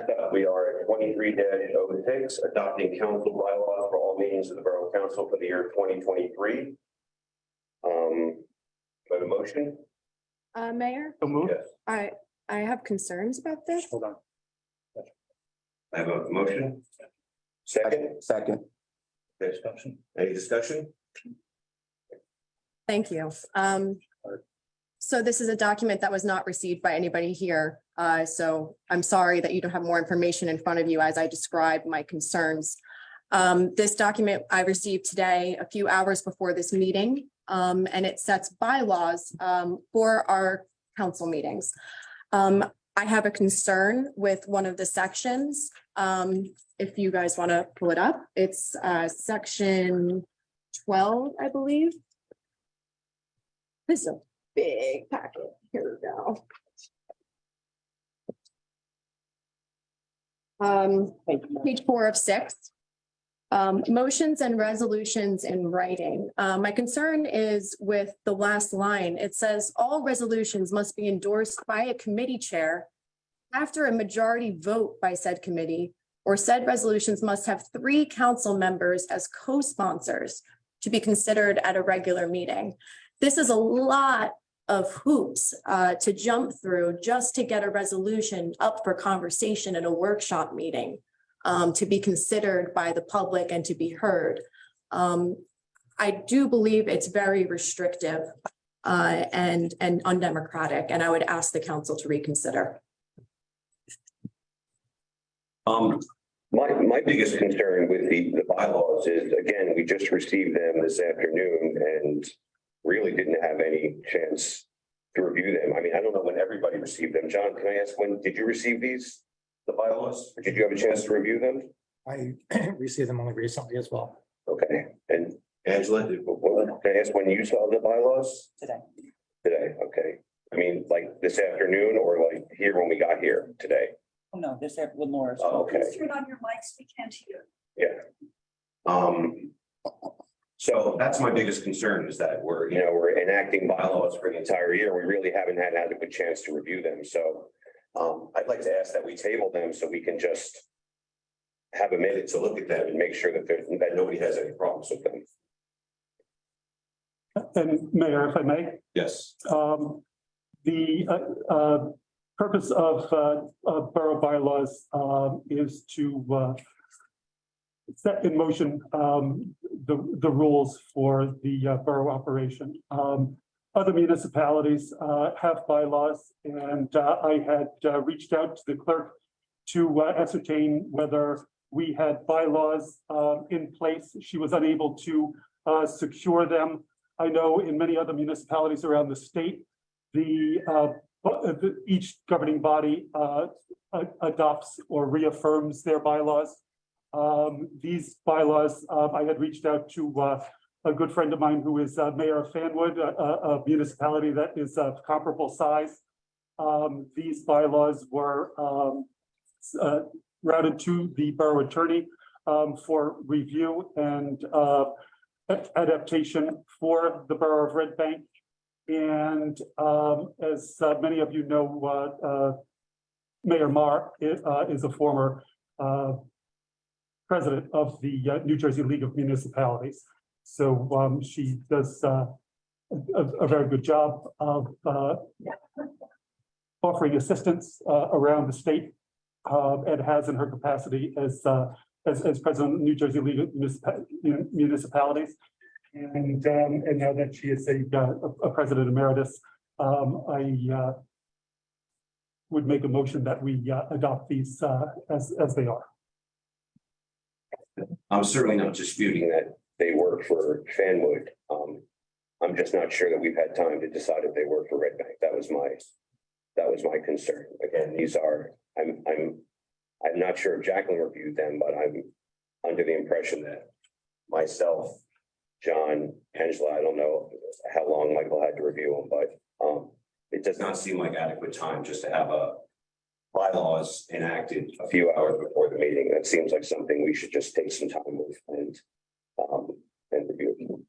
next up, we are at 23-06, adopting council bylaws for all meetings of the Borough Council for the year 2023. Do I have a motion? Mayor, So moved. Yes. I have concerns about this. Hold on. I have a motion. Second, Second. discussion. Any discussion? Thank you. So this is a document that was not received by anybody here. So I'm sorry that you don't have more information in front of you as I describe my concerns. This document I received today, a few hours before this meeting, and it sets bylaws for our council meetings. I have a concern with one of the sections. If you guys want to pull it up, it's section 12, I believe. This is a big packet. Here we go. Page 4 of 6. Motions and resolutions in writing. My concern is with the last line. It says all resolutions must be endorsed by a committee chair after a majority vote by said committee, or said resolutions must have 3 council members as co-sponsors to be considered at a regular meeting. This is a lot of hoops to jump through just to get a resolution up for conversation at a workshop meeting. To be considered by the public and to be heard. I do believe it's very restrictive and undemocratic, and I would ask the council to reconsider. My biggest concern with the bylaws is, again, we just received them this afternoon and really didn't have any chance to review them. I mean, I don't know when everybody received them. John, can I ask, when did you receive these? The bylaws, or did you have a chance to review them? I received them only recently as well. Okay, and Angela, can I ask when you saw the bylaws? Today. Today, okay. I mean, like this afternoon or like here when we got here today? Oh, no, this is Lenore. Oh, okay, Turn on your mics, we can't hear. yeah. So that's my biggest concern is that we're enacting bylaws for the entire year. We really haven't had an adequate chance to review them, so. I'd like to ask that we table them so we can just have a minute to look at them and make sure that nobody has any problems with them. And Mayor, if I may, Yes. the purpose of borough bylaws is to set in motion the rules for the borough operation. Other municipalities have bylaws, and I had reached out to the clerk to ascertain whether we had bylaws in place. She was unable to secure them. I know in many other municipalities around the state, each governing body adopts or reaffirms their bylaws. These bylaws, I had reached out to a good friend of mine who is mayor of Fanwood, a municipality that is of comparable size. These bylaws were routed to the borough attorney for review and adaptation for the borough of Red Bank. And as many of you know, Mayor Marr is a former president of the New Jersey League of Municipalities. So she does a very good job of offering assistance around the state, and has in her capacity as president of the New Jersey League of Municipalities. And now that she is a president emeritus, I would make a motion that we adopt these as they are. I'm certainly not disputing that they work for Fanwood. I'm just not sure that we've had time to decide if they work for Red Bank. That was my concern. Again, these are, I'm not sure if Jacqueline reviewed them, but I'm under the impression that myself, John, Angela, I don't know how long Michael had to review them, but it does not seem like adequate time just to have a bylaws enacted a few hours before the meeting. That seems like something we should just take some time with and review.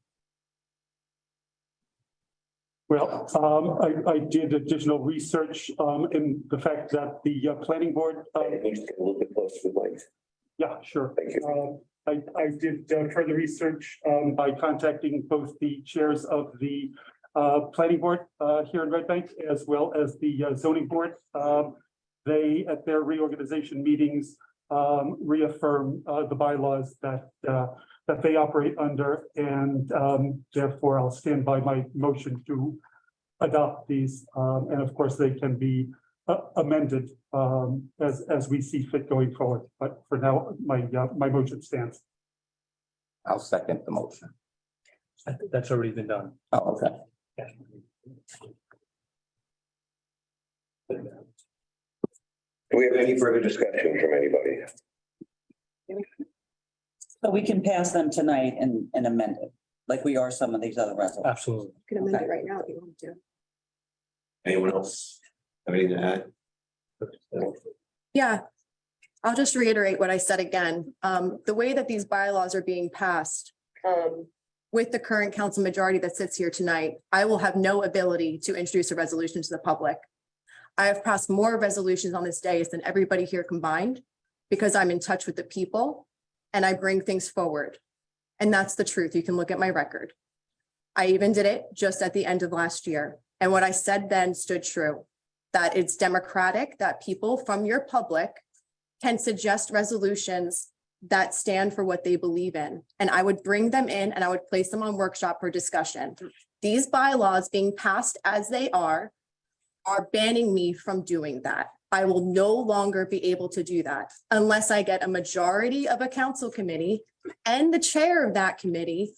Well, I did additional research in the fact that the planning board, Can you just get a little bit closer to the mic? yeah, sure. Thank you. I did further research by contacting both the chairs of the planning board here in Red Bank as well as the zoning board. They, at their reorganization meetings, reaffirm the bylaws that they operate under, and therefore I'll stand by my motion to adopt these. And of course, they can be amended as we see fit going forward. But for now, my motion stands. I'll second the motion. I think that's already been done. Oh, okay. Do we have any further discussion from anybody? So we can pass them tonight and amend it, like we are some of these other resolutions. Absolutely. You can amend it right now if you want to. Anyone else have anything to add? Yeah, I'll just reiterate what I said again. The way that these bylaws are being passed, with the current council majority that sits here tonight, I will have no ability to introduce a resolution to the public. I have passed more resolutions on this dais than everybody here combined because I'm in touch with the people and I bring things forward. And that's the truth. You can look at my record. I even did it just at the end of last year. And what I said then stood true, that it's democratic, that people from your public can suggest resolutions that stand for what they believe in. And I would bring them in and I would place them on workshop for discussion. These bylaws being passed as they are banning me from doing that. I will no longer be able to do that unless I get a majority of a council committee and the chair of that committee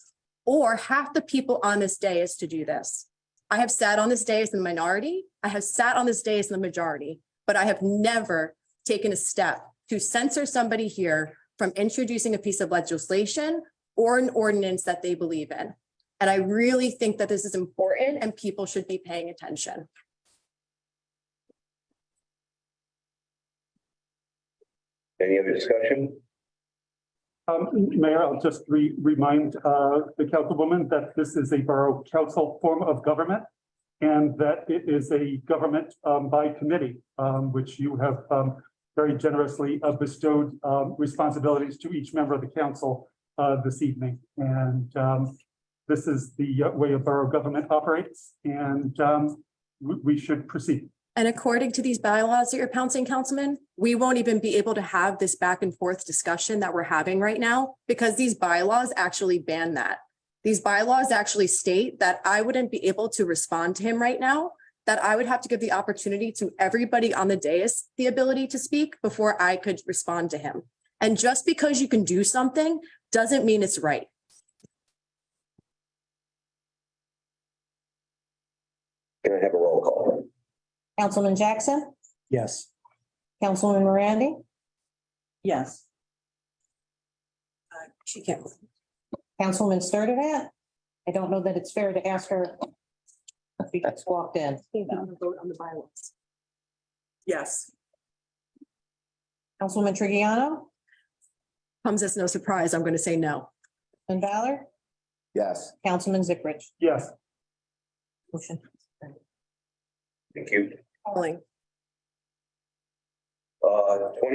or half the people on this dais to do this. I have sat on this dais in the minority. I have sat on this dais in the majority, but I have never taken a step to censor somebody here from introducing a piece of legislation or an ordinance that they believe in. And I really think that this is important and people should be paying attention. Any other discussion? Mayor, I'll just remind the councilwoman that this is a borough council form of government and that it is a government by committee, which you have very generously bestowed responsibilities to each member of the council this evening. And this is the way a borough government operates, and we should proceed. And according to these bylaws that you're pouncing, Councilman, we won't even be able to have this back and forth discussion that we're having right now because these bylaws actually ban that. These bylaws actually state that I wouldn't be able to respond to him right now, that I would have to give the opportunity to everybody on the dais the ability to speak before I could respond to him. And just because you can do something doesn't mean it's right. Can I have a roll call? Councilman Jackson, Yes. Councilwoman Morandi, Yes, She can't. Councilwoman Sturdivant. I don't know that it's fair to ask her if she just walked in. Vote on the bylaws. yes, Councilwoman Trigiano Comes as no surprise, I'm going to say no. and Valor, Yes. Councilman Zikrich. Yes. Motion. Thank you. Calling. 20